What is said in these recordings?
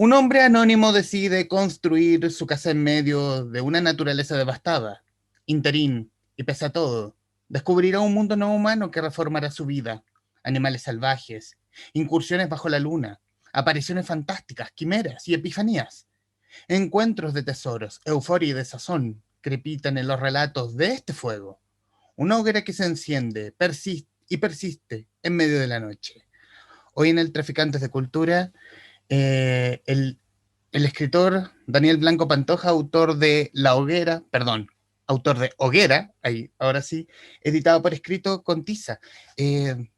Un hombre anónimo decide construir su casa en medio de una naturaleza devastada. Interín, y pese a todo, descubrirá un mundo no humano que reformará su vida. Animales salvajes, incursiones bajo la luna, apariciones fantásticas, quimeras y epifanías. Encuentros de tesoros, euforia y desazón crepitan en los relatos de este fuego. Una hoguera que se enciende, persiste y persiste en medio de la noche. Hoy en el Traficantes de Cultura, eh, el el escritor Daniel Blanco Pantoja, autor de La Hoguera, perdón, autor de Hoguera, ahí, ahora sí, editado por escrito con tiza.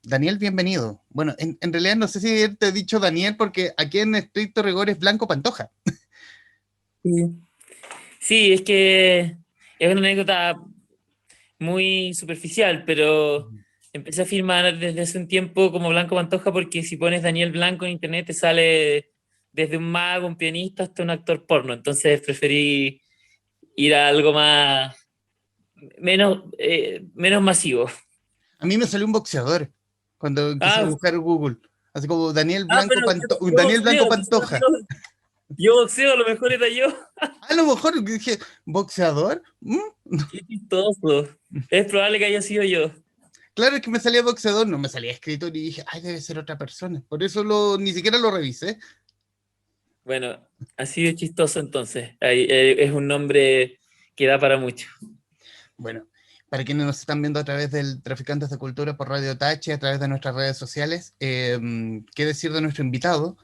Daniel, bienvenido. Bueno, en realidad no sé si te he dicho Daniel, porque aquí en estricto rigor es Blanco Pantoja. Sí. Sí, es que es una anécdota muy superficial, pero empecé a firmar desde hace un tiempo como Blanco Pantoja porque si pones Daniel Blanco en internet te sale desde un mago, un pianista hasta un actor porno. Entonces preferí ir a algo más, menos masivo. A mí me salió un boxeador cuando quise Ah, buscar Google, así como Blanco pero yo Daniel Blanco boxeo, quizás Pantoja. yo boxeo, a lo mejor era yo. A lo mejor dije, ¿boxeador? Qué chistoso. Es probable que haya sido yo. Claro, es que me salía boxeador, no me salía escritor y dije, ay, debe ser otra persona. Por eso ni siquiera lo revisé. Bueno, así de chistoso entonces. Es un nombre que da para mucho. Bueno, para quienes nos están viendo a través del Traficantes de Cultura por Radio Tachi, a través de nuestras redes sociales, ¿qué decir de nuestro invitado?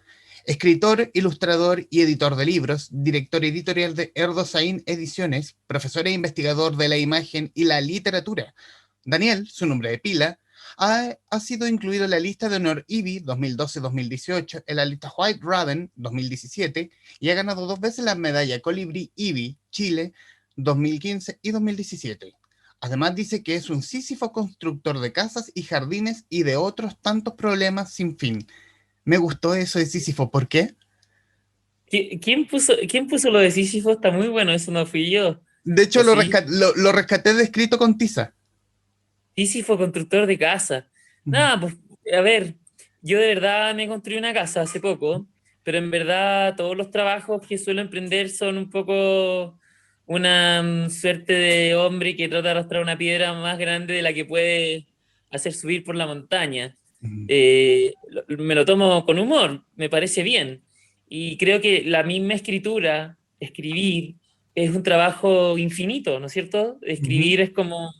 Escritor, ilustrador y editor de libros, director editorial de Erdosain Ediciones, profesor e investigador de la imagen y la literatura. Daniel, su nombre de pila, ha sido incluido en la lista de honor IBI 2012-2018, en la lista White Raven 2017 y ha ganado 2 veces la medalla Colibrí IBI Chile 2015 y 2017. Además dice que es un sísifo constructor de casas y jardines y de otros tantos problemas sin fin. Me gustó eso de Sísifo, ¿por qué? ¿Quién puso lo de Sísifo? Está muy bueno, eso no fui yo. De hecho, ¿O sí? lo rescaté de escrito con tiza. Sísifo, constructor de casa. Nada, pues, a ver, yo de verdad me construí una casa hace poco, pero en verdad todos los trabajos que suelo emprender son un poco una suerte de hombre que trata de arrastrar una piedra más grande de la que puede hacer subir por la montaña. Me lo tomo con humor, me parece bien. Y creo que la misma escritura, escribir, es un trabajo infinito, ¿no es cierto? Escribir es como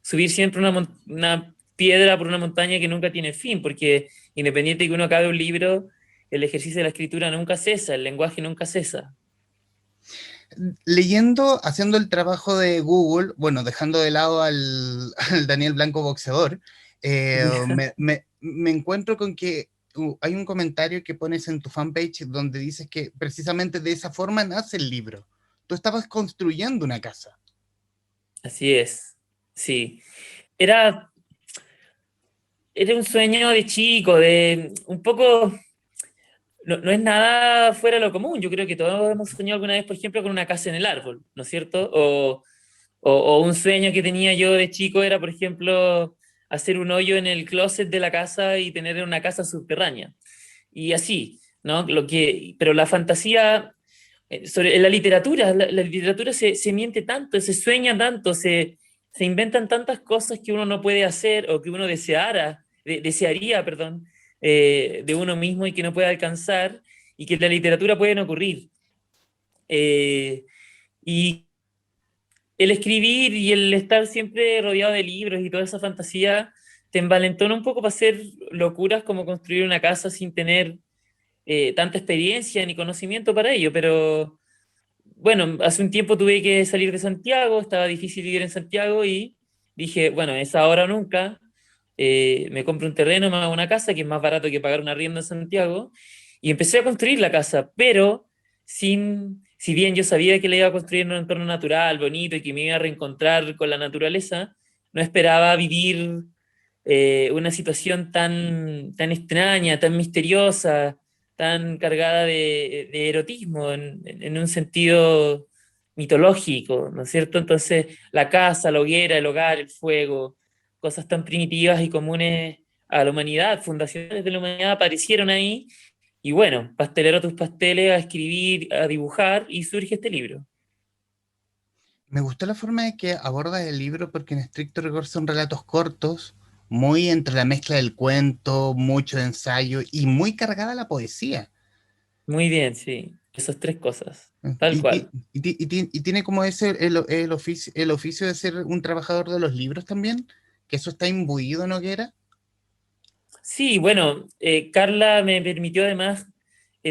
subir siempre una piedra por una montaña que nunca tiene fin, porque independiente de que uno acabe un libro, el ejercicio de la escritura nunca cesa, el lenguaje nunca cesa. Leyendo, haciendo el trabajo de Google, bueno, dejando de lado al Daniel Blanco boxeador, me encuentro con que hay un comentario que pones en tu fanpage donde dices que precisamente de esa forma nace el libro. Tú estabas construyendo una casa. Así es, sí. Era, era un sueño de chico, de un poco, no es nada fuera de lo común. Yo creo que todos hemos soñado alguna vez, por ejemplo, con una casa en el árbol, ¿no es cierto? O un sueño que tenía yo de chico era, por ejemplo, hacer un hoyo en el closet de la casa y tener una casa subterránea. Y así, ¿no? Pero la fantasía, en la literatura se miente tanto, se sueña tanto, se inventan tantas cosas que uno no puede hacer o que uno desearía, perdón, de uno mismo y que no puede alcanzar y que en la literatura pueden ocurrir. Eh, y el escribir y el estar siempre rodeado de libros y toda esa fantasía te envalentona un poco para hacer locuras como construir una casa sin tener tanta experiencia ni conocimiento para ello, pero bueno, hace un tiempo tuve que salir de Santiago, estaba difícil vivir en Santiago y dije, bueno, es ahora o nunca, me compro un terreno, me hago una casa que es más barato que pagar un arriendo en Santiago y empecé a construir la casa, pero si bien yo sabía que la iba a construir en un entorno natural, bonito y que me iba a reencontrar con la naturaleza, no esperaba vivir una situación tan extraña, tan misteriosa, tan cargada de erotismo en un sentido mitológico, ¿no es cierto? Entonces, la casa, la hoguera, el hogar, el fuego, cosas tan primitivas y comunes a la humanidad, fundaciones de la humanidad aparecieron ahí Y bueno, pastelero tus pasteles, a escribir, a dibujar, y surge este libro. Me gustó la forma de que aborda el libro porque en estricto rigor son relatos cortos, muy entre la mezcla del cuento, mucho de ensayo y muy cargada la poesía. Muy bien, sí. Esas tres cosas. Tal cual. Y tiene como ese el oficio de ser un trabajador de los libros también, que eso está imbuido en Noguera. Sí, bueno, Carla me permitió además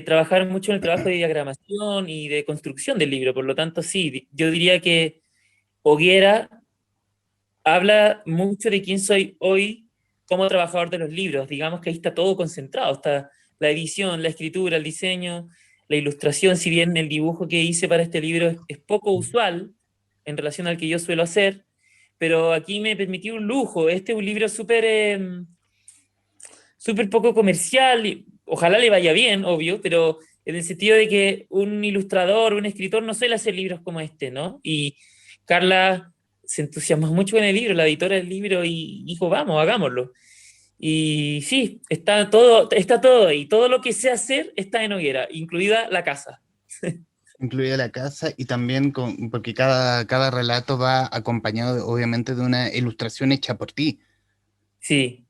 trabajar mucho en el trabajo de diagramación y de construcción del libro. Por lo tanto, sí, yo diría que Hoguera habla mucho de quién soy hoy como trabajador de los libros. Digamos que ahí está todo concentrado. Está la edición, la escritura, el diseño, la ilustración. Si bien el dibujo que hice para este libro es poco usual en relación al que yo suelo hacer, pero aquí me permitió un lujo. Este es un libro súper poco comercial. Y ojalá le vaya bien, obvio, pero en el sentido de que un ilustrador, un escritor no suele hacer libros como este, ¿no? Y Carla se entusiasmó mucho con el libro, la editora del libro, y dijo, vamos, hagámoslo. Y sí, está todo ahí. Todo lo que sé hacer está en Hoguera, incluida la casa. Incluida la casa y también porque cada relato va acompañado obviamente de una ilustración hecha por ti. Sí,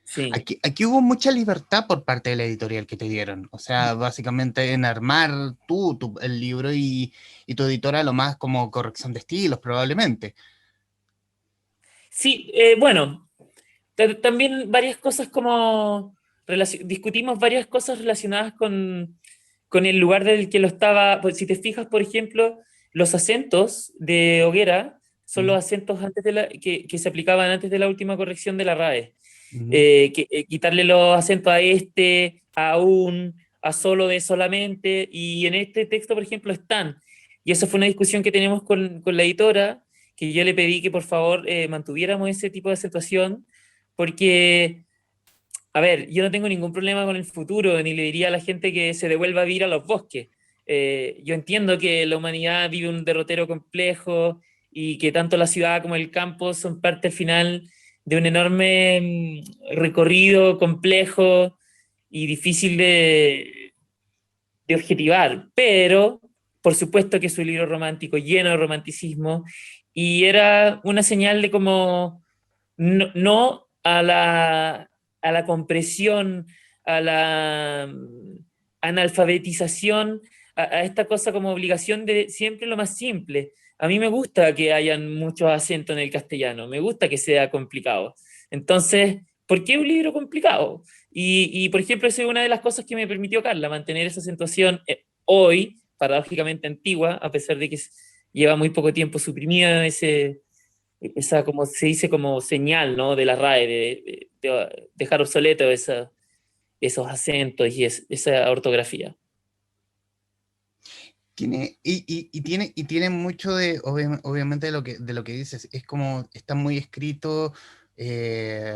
sí. Aquí hubo mucha libertad por parte de la editorial que te dieron, o sea, básicamente en armar el libro y tu editora lo más como corrección de estilos probablemente. Sí, bueno, también varias cosas como discutimos varias cosas relacionadas con el lugar del que lo estaba. Pues, si te fijas, por ejemplo, los acentos de Hoguera son los Mm, acentos que se aplicaban antes de la última corrección de la RAE. ujú. Quitarle los acentos a este, a un, a solo de solamente, y en este texto, por ejemplo, están. Y eso fue una discusión que tenemos con la editora, que yo le pedí que por favor mantuviéramos ese tipo de acentuación, porque, a ver, yo no tengo ningún problema con el futuro, ni le diría a la gente que se devuelva a vivir a los bosques. Yo entiendo que la humanidad vive un derrotero complejo y que tanto la ciudad como el campo son parte al final de un enorme recorrido complejo y difícil de objetivar, pero por supuesto que es un libro romántico, lleno de romanticismo, y era una señal de como no a la compresión, a la analfabetización, a esta cosa como obligación de siempre lo más simple. A mí me gusta que hayan muchos acentos en el castellano, me gusta que sea complicado. Entonces, ¿por qué un libro complicado? Por ejemplo, esa es una de las cosas que me permitió Carla, mantener esa acentuación hoy, paradójicamente antigua, a pesar de que lleva muy poco tiempo suprimida esa, como se dice, como señal, ¿no? De la RAE, de dejar obsoleto esos acentos y esa ortografía. Tiene mucho de, obviamente, de lo que dices. Es como está muy escrito eh,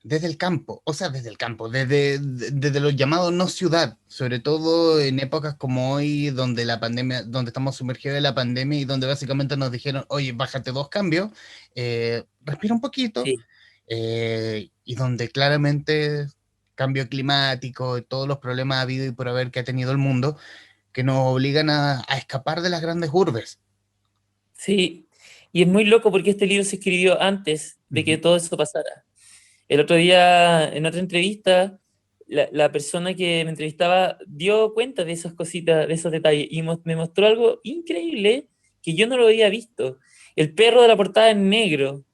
desde el campo, o sea, desde el campo, desde los llamados no ciudad, sobre todo en épocas como hoy, donde la pandemia, donde estamos sumergidos en la pandemia y donde básicamente nos dijeron, oye, bájate dos cambios, respira un poquito, Sí, y donde claramente cambio climático, todos los problemas ha habido y por haber que ha tenido el mundo que nos obligan a escapar de las grandes urbes. sí. Y es muy loco porque este libro se escribió antes de que Ujú. todo eso pasara. El otro día, en otra entrevista, la persona que me entrevistaba dio cuenta de esas cositas, de esos detalles, y me mostró algo increíble que yo no lo había visto. El perro de la portada es negro,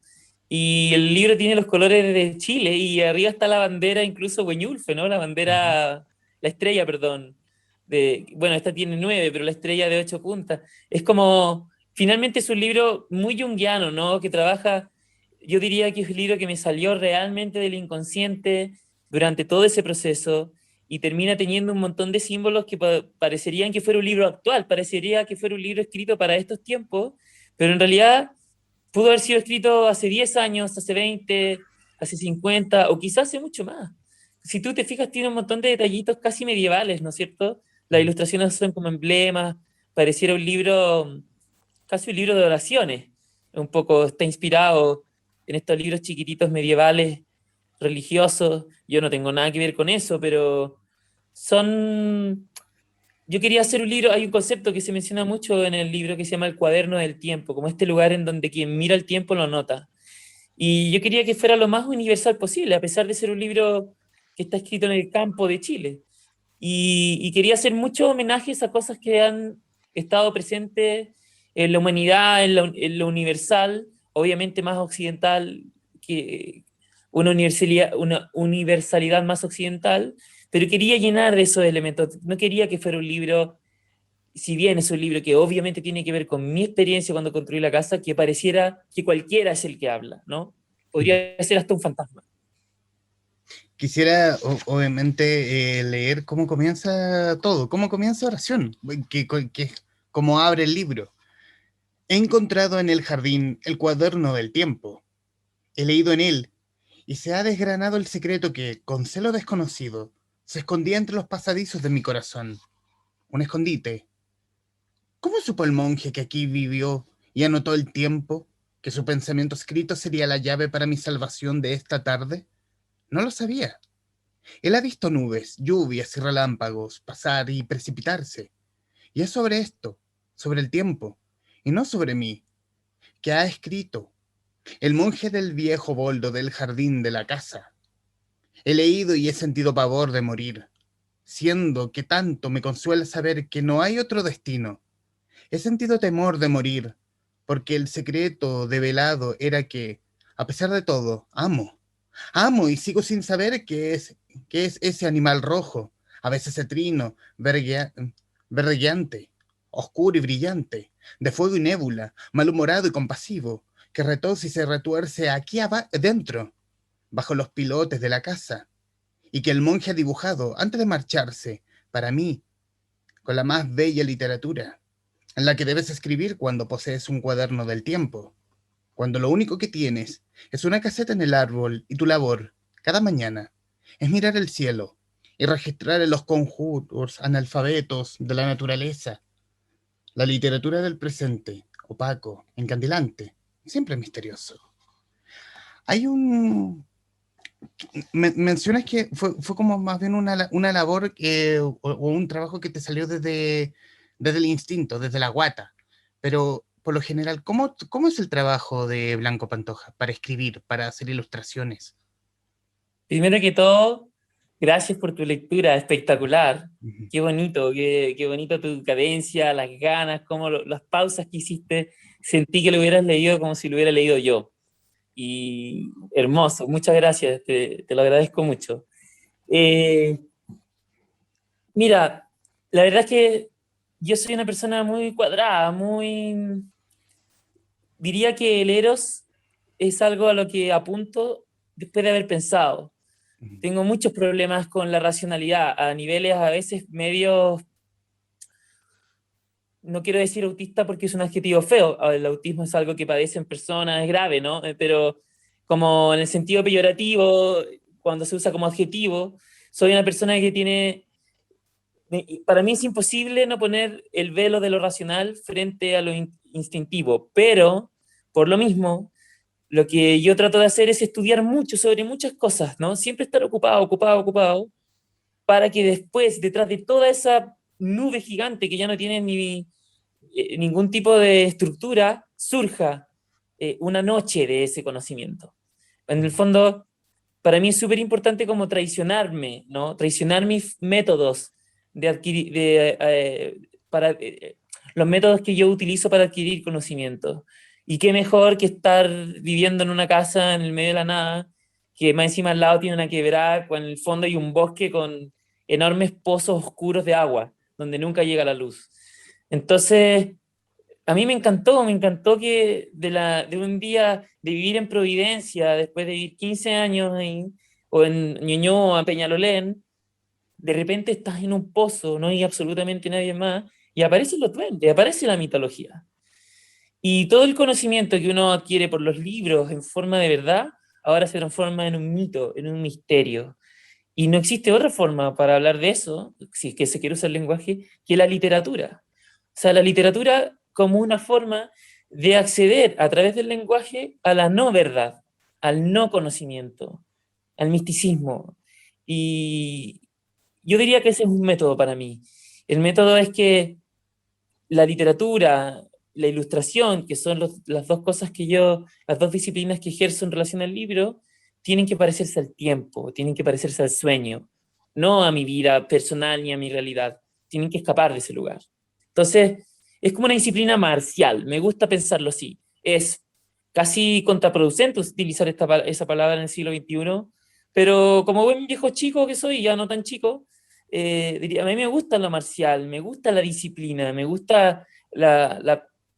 y el libro tiene los colores de Chile, y arriba está la bandera, incluso Güeñulfe, ¿no? La Ujú. bandera, la estrella, perdón. Bueno, esta tiene 9, pero la estrella de 8 puntas. Es como, finalmente es un libro muy junguiano, ¿no? Que trabaja, yo diría que es un libro que me salió realmente del inconsciente durante todo ese proceso, y termina teniendo un montón de símbolos que parecerían que fuera un libro actual, parecería que fuera un libro escrito para estos tiempos, pero en realidad pudo haber sido escrito hace 10 años, hace 20, hace 50 o quizás hace mucho más. Si tú te fijas, tiene un montón de detallitos casi medievales, ¿no es cierto? Las ilustraciones son como emblemas, pareciera un libro, casi un libro de oraciones. Un poco está inspirado en estos libros chiquititos medievales, religiosos. Yo no tengo nada que ver con eso, pero son... Yo quería hacer un libro, hay un concepto que se menciona mucho en el libro que se llama el cuaderno del tiempo, como este lugar en donde quien mira el tiempo lo nota. Y yo quería que fuera lo más universal posible, a pesar de ser un libro que está escrito en el campo de Chile. Y quería hacer muchos homenajes a cosas que han estado presentes en la humanidad, en lo universal, obviamente más occidental, que una universalidad más occidental, pero quería llenar de esos elementos. No quería que fuera un libro, si bien es un libro que obviamente tiene que ver con mi experiencia cuando construí la casa, que pareciera que cualquiera es el que habla, ¿no? Podría ser hasta un fantasma. Quisiera, obviamente, leer cómo comienza todo, cómo comienza oración, que cómo abre el libro. He encontrado en el jardín el cuaderno del tiempo. He leído en él y se ha desgranado el secreto que, con celo desconocido, se escondía entre los pasadizos de mi corazón. Un escondite. ¿Cómo supo el monje que aquí vivió y anotó el tiempo, que su pensamiento escrito sería la llave para mi salvación de esta tarde? No lo sabía. Él ha visto nubes, lluvias y relámpagos pasar y precipitarse. Y es sobre esto, sobre el tiempo, y no sobre mí, que ha escrito el monje del viejo boldo del jardín de la casa. He leído y he sentido pavor de morir, siendo que tanto me consuela saber que no hay otro destino. He sentido temor de morir, porque el secreto develado era que, a pesar de todo, amo. Amo y sigo sin saber qué es ese animal rojo, a veces cetrino, verdeante, oscuro y brillante, de fuego y nébula, malhumorado y compasivo, que retosa y se retuerce aquí adentro, bajo los pilotes de la casa, y que el monje ha dibujado antes de marcharse, para mí, con la más bella literatura, en la que debes escribir cuando posees un cuaderno del tiempo, cuando lo único que tienes es una caseta en el árbol y tu labor, cada mañana, es mirar el cielo y registrar en los conjuros analfabetos de la naturaleza, la literatura del presente, opaco, encandilante, siempre misterioso. Hay un... mencionas que fue como más bien una labor o un trabajo que te salió desde el instinto, desde la guata, pero por lo general, ¿cómo es el trabajo de Blanco Pantoja para escribir, para hacer ilustraciones? Primero que todo, gracias por tu lectura, espectacular. Ujú. Qué bonito tu cadencia, las ganas, las pausas que hiciste. Sentí que lo hubieras leído como si lo hubiera leído yo. Y hermoso, muchas gracias, te lo agradezco mucho. Eh, Mira, la verdad es que yo soy una persona muy cuadrada, diría que el Eros es algo a lo que apunto después de haber pensado. Ujú. Tengo muchos problemas con la racionalidad a niveles a veces medios, no quiero decir autista porque es un adjetivo feo, el autismo es algo que padecen personas, es grave, ¿no? Pero como en el sentido peyorativo, cuando se usa como adjetivo, soy una persona que tiene, para mí es imposible no poner el velo de lo racional frente a lo instintivo, pero por lo mismo lo que yo trato de hacer es estudiar mucho sobre muchas cosas, ¿no? Siempre estar ocupado, para que después, detrás de toda esa nube gigante que ya no tiene ningún tipo de estructura, surja una noche de ese conocimiento. En el fondo, para mí es súper importante como traicionarme, ¿no? Traicionar mis métodos de adquirir, los métodos que yo utilizo para adquirir conocimiento. Y qué mejor que estar viviendo en una casa en el medio de la nada, que más encima al lado tiene una quebrada, con en el fondo hay un bosque con enormes pozos oscuros de agua, donde nunca llega la luz. Entonces, a mí me encantó que de un día de vivir en Providencia, después de vivir 15 años ahí, o en Ñuñoa, Peñalolén, de repente estás en un pozo, no hay absolutamente nadie más, y aparecen los duendes, aparece la mitología. Y todo el conocimiento que uno adquiere por los libros en forma de verdad, ahora se transforma en un mito, en un misterio. Y no existe otra forma para hablar de eso, si es que se quiere usar el lenguaje, que la literatura. O sea, la literatura como una forma de acceder a través del lenguaje a la no verdad, al no conocimiento, al misticismo. Y, yo diría que ese es un método para mí. El método es que la literatura, la ilustración, que son las dos cosas que las dos disciplinas que ejerzo en relación al libro, tienen que parecerse al tiempo, tienen que parecerse al sueño, no a mi vida personal ni a mi realidad. Tienen que escapar de ese lugar. Entonces, es como una disciplina marcial, me gusta pensarlo así. Es casi contraproducente utilizar esa palabra en el siglo XXI, pero como buen viejo chico que soy, ya no tan chico, diría, a mí me gusta lo marcial, me gusta la disciplina, me gusta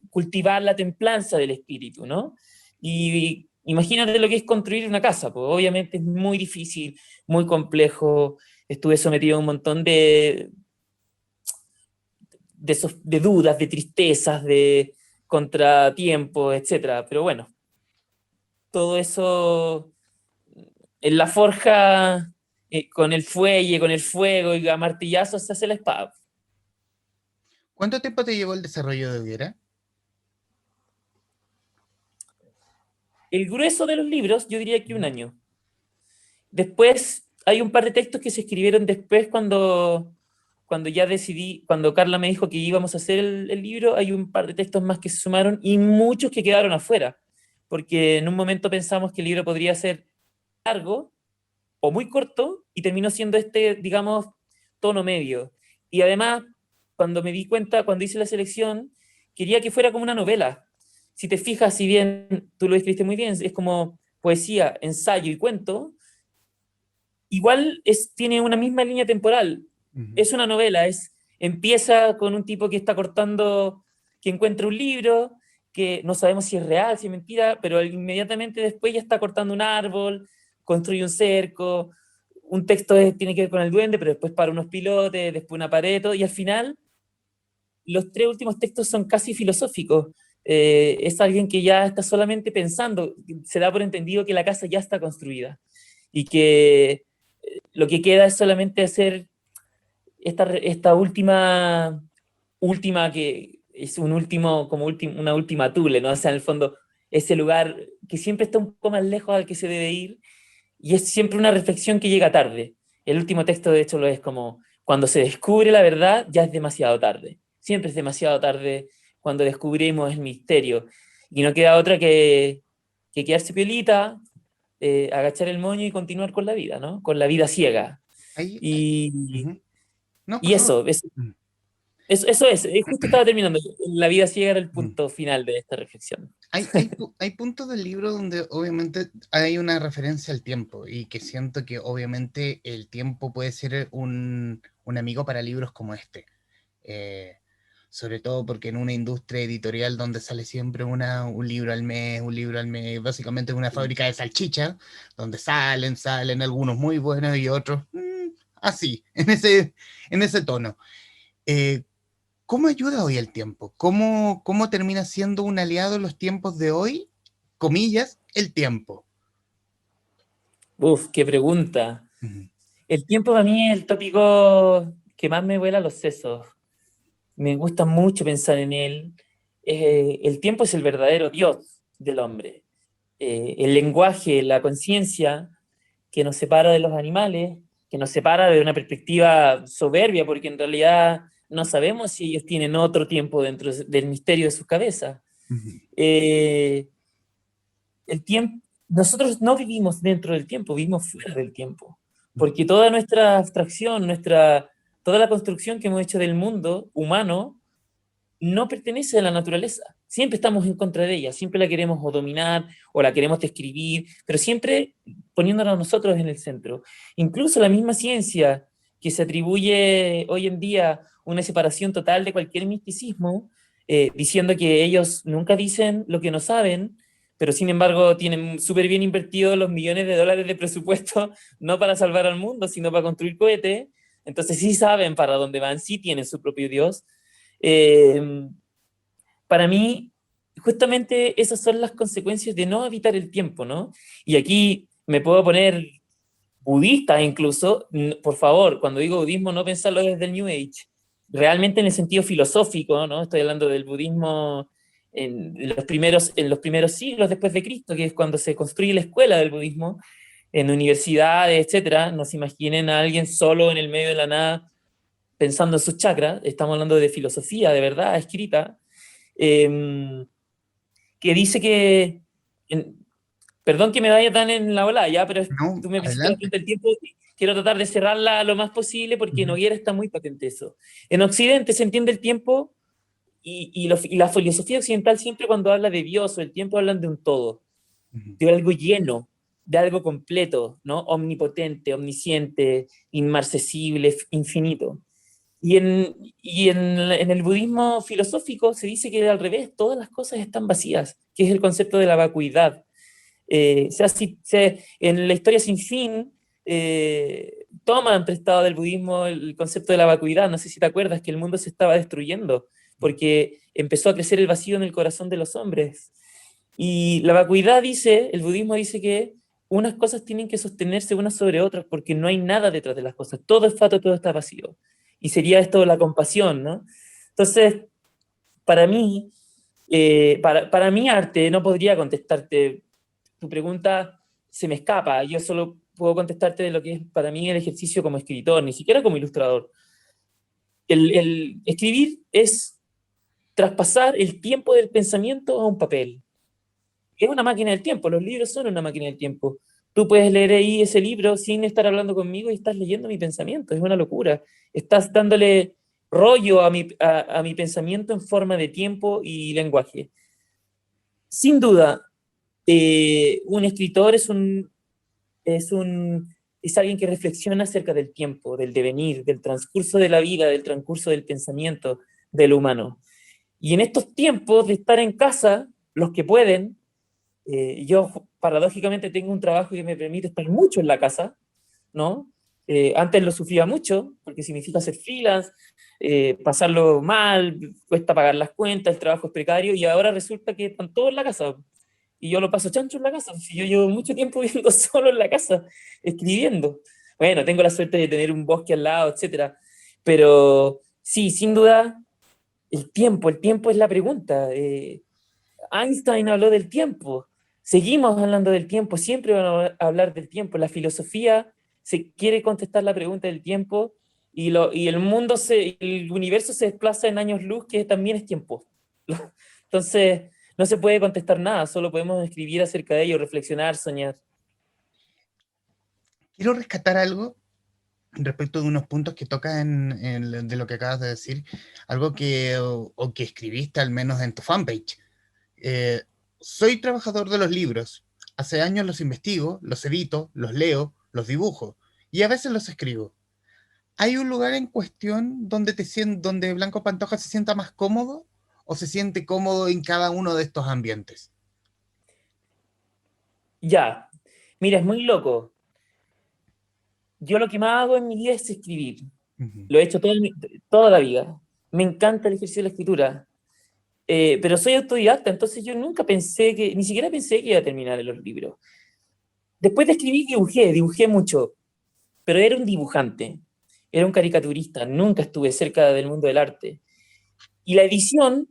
cultivar la templanza del espíritu, ¿no? Y imagínate lo que es construir una casa, pues obviamente es muy difícil, muy complejo, estuve sometido a un montón de dudas, de tristezas, de contratiempos, etcétera. Pero bueno, todo eso en la forja, con el fuelle, con el fuego y a martillazos se hace la espada. ¿Cuánto tiempo te llevó el desarrollo de Hoguera? El grueso de los libros, yo diría que un año. Después hay un par de textos que se escribieron después cuando ya decidí, cuando Carla me dijo que íbamos a hacer el libro, hay un par de textos más que se sumaron y muchos que quedaron afuera, porque en un momento pensamos que el libro podría ser largo o muy corto y terminó siendo este, digamos, tono medio. Y además, cuando me di cuenta, cuando hice la selección, quería que fuera como una novela. Si te fijas, si bien tú lo escribiste muy bien, es como poesía, ensayo y cuento, igual tiene una misma línea temporal. Es una novela, empieza con un tipo que está cortando, que encuentra un libro, que no sabemos si es real, si es mentira, pero inmediatamente después ya está cortando un árbol, construye un cerco, un texto tiene que ver con el duende, pero después para unos pilotes, después una pared, y al final los tres últimos textos son casi filosóficos. Es alguien que ya está solamente pensando, se da por entendido que la casa ya está construida y que lo que queda es solamente hacer esta última que es un último, como una última tule, ¿no? O sea, en el fondo, ese lugar que siempre está un poco más lejos al que se debe ir y es siempre una reflexión que llega tarde. El último texto, de hecho, lo es como, cuando se descubre la verdad, ya es demasiado tarde. Siempre es demasiado tarde cuando descubrimos el misterio. Y no queda otra que quedarse piolita, agachar el moño y continuar con la vida, ¿no? Con la vida ciega. Y, No, por y favor. eso es, justo estaba terminando. La vida ciega era el punto final de esta reflexión. Hay puntos del libro donde obviamente hay una referencia al tiempo y que siento que obviamente el tiempo puede ser un amigo para libros como este. Eh, Sobre todo porque en una industria editorial donde sale siempre un libro al mes, básicamente es una fábrica de salchicha, donde salen algunos muy buenos y otros así, en ese tono. Eh, ¿Cómo ayuda hoy el tiempo? ¿Cómo termina siendo un aliado en los tiempos de hoy? Comillas, el tiempo. Uf, qué pregunta. Ujú. El tiempo para mí es el tópico que más me vuela los sesos. Me gusta mucho pensar en él. El tiempo es el verdadero Dios del hombre. El lenguaje, la conciencia que nos separa de los animales, que nos separa de una perspectiva soberbia, porque en realidad no sabemos si ellos tienen otro tiempo dentro del misterio de sus cabezas. Ujú. Eh, el tiempo, nosotros no vivimos dentro del tiempo, vivimos fuera del tiempo, porque toda nuestra abstracción, toda la construcción que hemos hecho del mundo humano no pertenece a la naturaleza. Siempre estamos en contra de ella, siempre la queremos o dominar o la queremos describir, pero siempre poniéndonos a nosotros en el centro. Incluso la misma ciencia que se atribuye hoy en día una separación total de cualquier misticismo, diciendo que ellos nunca dicen lo que no saben, pero sin embargo tienen súper bien invertidos los millones de dólares de presupuesto, no para salvar al mundo, sino para construir cohetes. Entonces sí saben para dónde van, sí tienen su propio Dios. Eh, para mí, justamente esas son las consecuencias de no habitar el tiempo, ¿no? Y aquí me puedo poner budista incluso, por favor, cuando digo budismo no pensarlo desde el New Age, realmente en el sentido filosófico, ¿no? Estoy hablando del budismo en los primeros siglos después de Cristo, que es cuando se construye la escuela del budismo. en universidades, etcétera, no se imaginen a alguien solo en el medio de la nada pensando en sus chakras. Estamos hablando de filosofía, de verdad, escrita, eh, que dice que, perdón que me vaya tan en la ola ya, pero No, tú me hiciste la adelante. pregunta del tiempo, quiero tratar de cerrarla lo más posible porque en Ujú, Noguera está muy patente eso. En Occidente se entiende el tiempo y la filosofía occidental siempre cuando habla de Dios o el tiempo hablan de un todo, ujú, de algo lleno, de algo completo, ¿no? Omnipotente, omnisciente, inmarcesible, infinito. En el budismo filosófico se dice que al revés, todas las cosas están vacías, que es el concepto de la vacuidad. En la historia sin fin, toman prestado del budismo el concepto de la vacuidad. No sé si te acuerdas que el mundo se estaba destruyendo porque empezó a crecer el vacío en el corazón de los hombres. Y la vacuidad dice, el budismo dice que unas cosas tienen que sostenerse unas sobre otras porque no hay nada detrás de las cosas. Todo es fato, todo está vacío. Y sería esto la compasión, ¿no? Entonces, para mí, para mi arte, no podría contestarte tu pregunta, se me escapa. Yo solo puedo contestarte de lo que es para mí el ejercicio como escritor, ni siquiera como ilustrador. El escribir es traspasar el tiempo del pensamiento a un papel. Es una máquina del tiempo, los libros son una máquina del tiempo. Tú puedes leer ahí ese libro sin estar hablando conmigo y estás leyendo mi pensamiento, es una locura. Estás dándole rollo a mi pensamiento en forma de tiempo y lenguaje. Sin duda, un escritor es, un, es alguien que reflexiona acerca del tiempo, del devenir, del transcurso de la vida, del transcurso del pensamiento del humano. Y en estos tiempos de estar en casa, los que pueden, yo paradójicamente tengo un trabajo que me permite estar mucho en la casa, ¿no? Antes lo sufría mucho, porque significa ser freelance, pasarlo mal, cuesta pagar las cuentas, el trabajo es precario, y ahora resulta que están todos en la casa. Y yo lo paso chancho en la casa. Si yo llevo mucho tiempo viviendo solo en la casa, escribiendo. Bueno, tengo la suerte de tener un bosque al lado, etcétera. Pero sí, sin duda, el tiempo es la pregunta. Einstein habló del tiempo, seguimos hablando del tiempo, siempre van a hablar del tiempo. La filosofía se quiere contestar la pregunta del tiempo y el universo se desplaza en años luz, que también es tiempo. Entonces, no se puede contestar nada, solo podemos escribir acerca de ello, reflexionar, soñar. quiero rescatar algo respecto de unos puntos que tocan de lo que acabas de decir, algo que, o que escribiste al menos en tu fanpage. Eh, Soy trabajador de los libros. Hace años los investigo, los edito, los leo, los dibujo y a veces los escribo. ¿Hay un lugar en cuestión donde, donde Blanco Pantoja se sienta más cómodo o se siente cómodo en cada uno de estos ambientes? Ya, mira, es muy loco. Yo lo que más hago en mi vida es escribir. Ujú. Lo he hecho toda la vida. Me encanta el ejercicio de la escritura. Pero soy autodidacta, entonces yo nunca pensé que, ni siquiera pensé que iba a terminar en los libros. Después de escribir dibujé mucho, pero era un dibujante, era un caricaturista, nunca estuve cerca del mundo del arte. Y la edición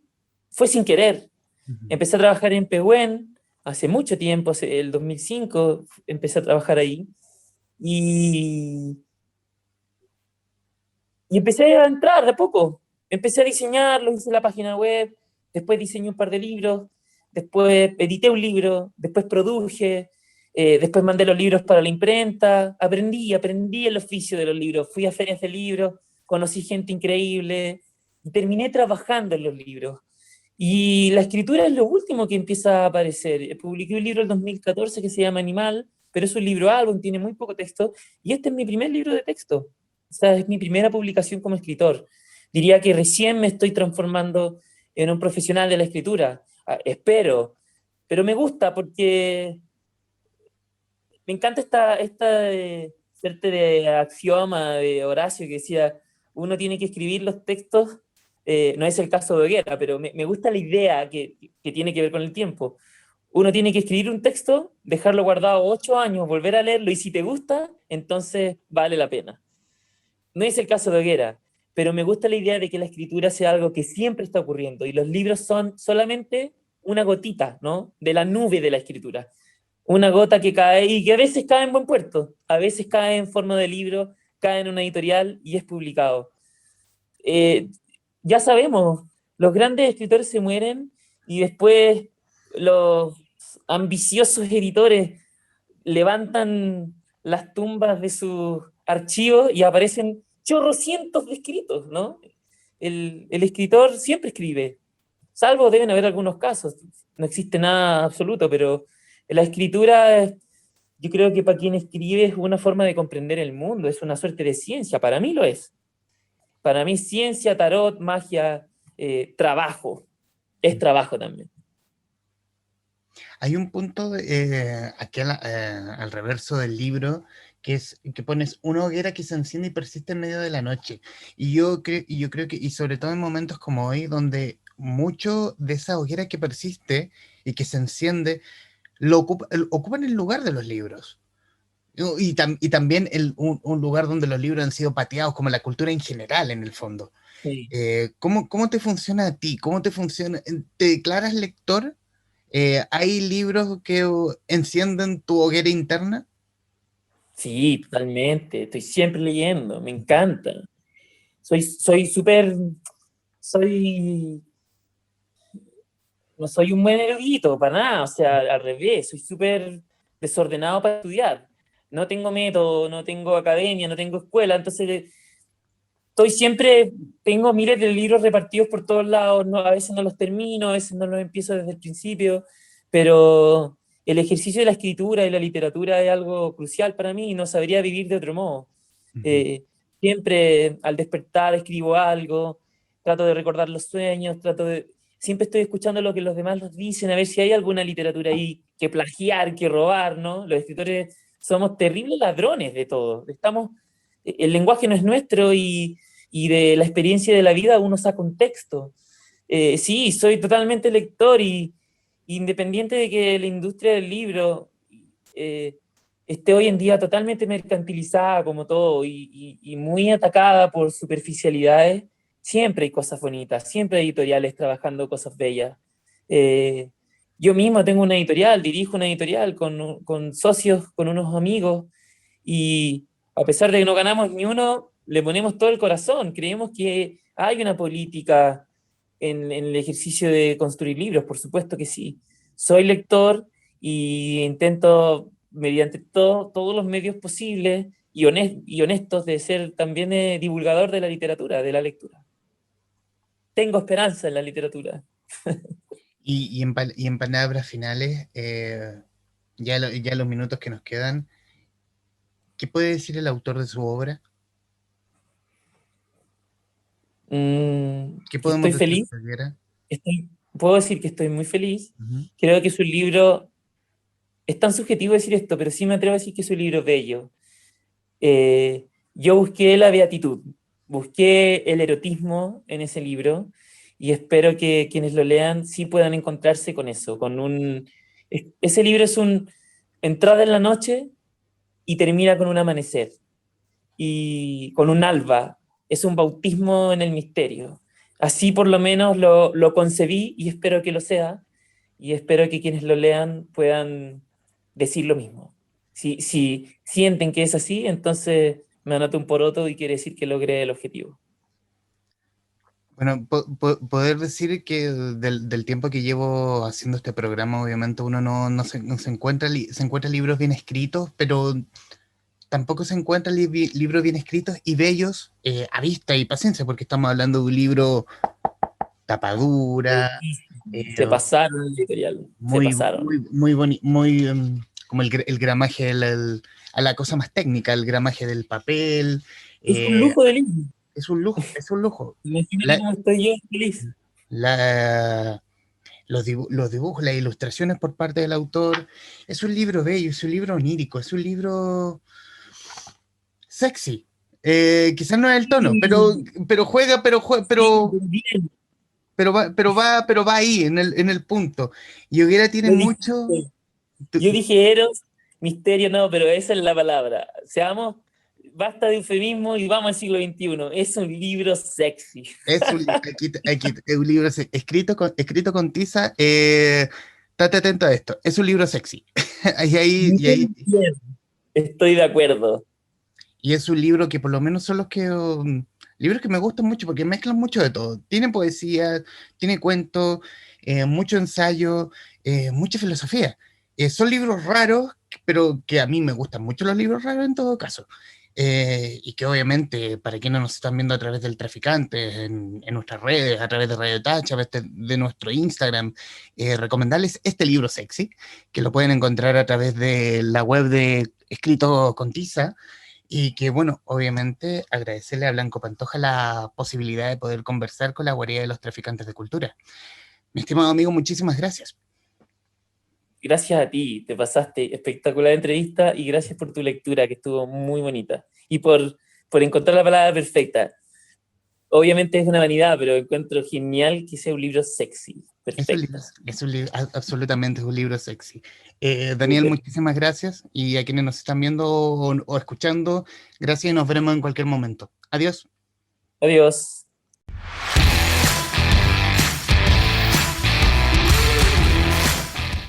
fue sin querer. Ujú. Empecé a trabajar en Pehuen hace mucho tiempo, hace el 2005, empecé a trabajar ahí. Y, y empecé a entrar de a poco. Empecé a diseñarlo, hice la página web, después diseñé un par de libros, después edité un libro, después produje, después mandé los libros para la imprenta, aprendí el oficio de los libros, fui a ferias de libros, conocí gente increíble y terminé trabajando en los libros. Y la escritura es lo último que empieza a aparecer. Publiqué un libro en 2014 que se llama Animal, pero es un libro álbum, tiene muy poco texto, y este es mi primer libro de texto. O sea, es mi primera publicación como escritor. Diría que recién me estoy transformando en un profesional de la escritura. Espero, pero me gusta porque me encanta esta suerte de axioma de Horacio que decía, uno tiene que escribir los textos, no es el caso de Hoguera, pero me gusta la idea que tiene que ver con el tiempo. Uno tiene que escribir un texto, dejarlo guardado 8 años, volver a leerlo, y si te gusta, entonces vale la pena. No es el caso de Hoguera, pero me gusta la idea de que la escritura sea algo que siempre está ocurriendo y los libros son solamente una gotita, ¿no? De la nube de la escritura. una gota que cae y que a veces cae en buen puerto, a veces cae en forma de libro, cae en una editorial y es publicado. Eh, ya sabemos, los grandes escritores se mueren y después los ambiciosos editores levantan las tumbas de sus archivos y aparecen chorrocientos de escritos, ¿no? El escritor siempre escribe, salvo deben haber algunos casos, no existe nada absoluto, pero la escritura, yo creo que para quien escribe es una forma de comprender el mundo, es una suerte de ciencia, para mí lo es. Para mí ciencia, tarot, magia, trabajo, es trabajo también. Hay un punto aquí al reverso del libro que es que pones una hoguera que se enciende y persiste en medio de la noche. Y yo creo que, y sobre todo en momentos como hoy, donde mucho de esa hoguera que persiste y que se enciende, ocupan el lugar de los libros. Y también un lugar donde los libros han sido pateados, como la cultura en general, en el fondo. Sí. ¿Cómo te funciona a ti? ¿Cómo te funciona? ¿Te declaras lector? ¿Hay libros que encienden tu hoguera interna? Sí, totalmente. Estoy siempre leyendo, me encanta. Soy súper, soy, no soy un buen erudito, para nada, o sea, al revés, soy súper desordenado para estudiar. No tengo método, no tengo academia, no tengo escuela, entonces estoy siempre, tengo miles de libros repartidos por todos lados, no, a veces no los termino, a veces no los empiezo desde el principio, pero el ejercicio de la escritura y la literatura es algo crucial para mí y no sabría vivir de otro modo. Ujú. Eh, Siempre al despertar escribo algo, trato de recordar los sueños, siempre estoy escuchando lo que los demás nos dicen, a ver si hay alguna literatura ahí que plagiar, que robar, ¿no? Los escritores somos terribles ladrones de todo. El lenguaje no es nuestro y de la experiencia de la vida uno saca un texto. Sí, soy totalmente lector y independiente de que la industria del libro eh, esté hoy en día totalmente mercantilizada como todo y muy atacada por superficialidades, siempre hay cosas bonitas, siempre hay editoriales trabajando cosas bellas. Eh, yo mismo tengo una editorial, dirijo una editorial con socios, con unos amigos, y a pesar de que no ganamos ni uno, le ponemos todo el corazón. Creemos que hay una política en el ejercicio de construir libros, por supuesto que sí. Soy lector y intento, mediante todos los medios posibles y honestos, de ser también divulgador de la literatura, de la lectura. Tengo esperanza en la literatura. Y en palabras finales, ya los minutos que nos quedan, ¿qué puede decir el autor de su obra? ¿Qué Que podemos estoy decir feliz, de Viera? puedo decir que estoy muy feliz. Ujú. Creo que su libro, es tan subjetivo decir esto, pero sí me atrevo a decir que es un libro bello. Yo busqué la beatitud, busqué el erotismo en ese libro y espero que quienes lo lean sí puedan encontrarse con eso, ese libro es un entrada en la noche y termina con un amanecer y con un alba, es un bautismo en el misterio. Así por lo menos lo concebí y espero que lo sea y espero que quienes lo lean puedan decir lo mismo. Si sienten que es así, entonces me anoto un poroto y quiere decir que logré el objetivo. Bueno, poder decir que del tiempo que llevo haciendo este programa, obviamente uno no se encuentra, se encuentra libros bien escritos, pero tampoco se encuentran libros bien escritos y bellos a vista y paciencia, porque estamos hablando de un libro tapadura, Se pasaron el editorial, se muy, pasaron. muy, muy bonito, muy como el gramaje, a la cosa más técnica, el gramaje del papel. Es un eh, lujo de libro. es un lujo, es un lujo. Imagínate La, cómo estoy yo feliz. la, los dibujos, las ilustraciones por parte del autor, es un libro bello, es un libro onírico, es un libro sexy. Quizás no es el tono, pero juega, Sí, bien, pero va ahí, en el punto. Y Hoguera tiene lo mucho. dijiste. Yo dije Eros, misterio no, pero esa es la palabra. Seamos, basta de eufemismo y vamos al siglo XXI. Es un libro sexy. Es un libro escrito con tiza. Estate atento a esto. Es un libro sexy. y, ahí, y, ahí, Muy bien. Estoy de acuerdo. y es un libro que por lo menos son los que... libros que me gustan mucho porque mezclan mucho de todo. Tiene poesía, tiene cuentos, mucho ensayo, mucha filosofía. Son libros raros, pero que a mí me gustan mucho los libros raros en todo caso. Y que obviamente, para quienes nos están viendo a través del Traficante, en nuestras redes, a través de Radio Touch, a través de nuestro Instagram, recomendarles este libro sexy, que lo pueden encontrar a través de la web de Escrito con Tiza, y que, bueno, obviamente agradecerle a Blanco Pantoja la posibilidad de poder conversar con la guarida de los traficantes de cultura. Mi estimado amigo, muchísimas gracias. Gracias a ti, te pasaste espectacular entrevista y gracias por tu lectura que estuvo muy bonita y por encontrar la palabra perfecta. Obviamente es una vanidad, pero encuentro genial que sea un libro sexy. Perfecto. Absolutamente es un libro sexy. Daniel, muchísimas gracias. Y a quienes nos están viendo o escuchando, gracias y nos veremos en cualquier momento. Adiós. Adiós.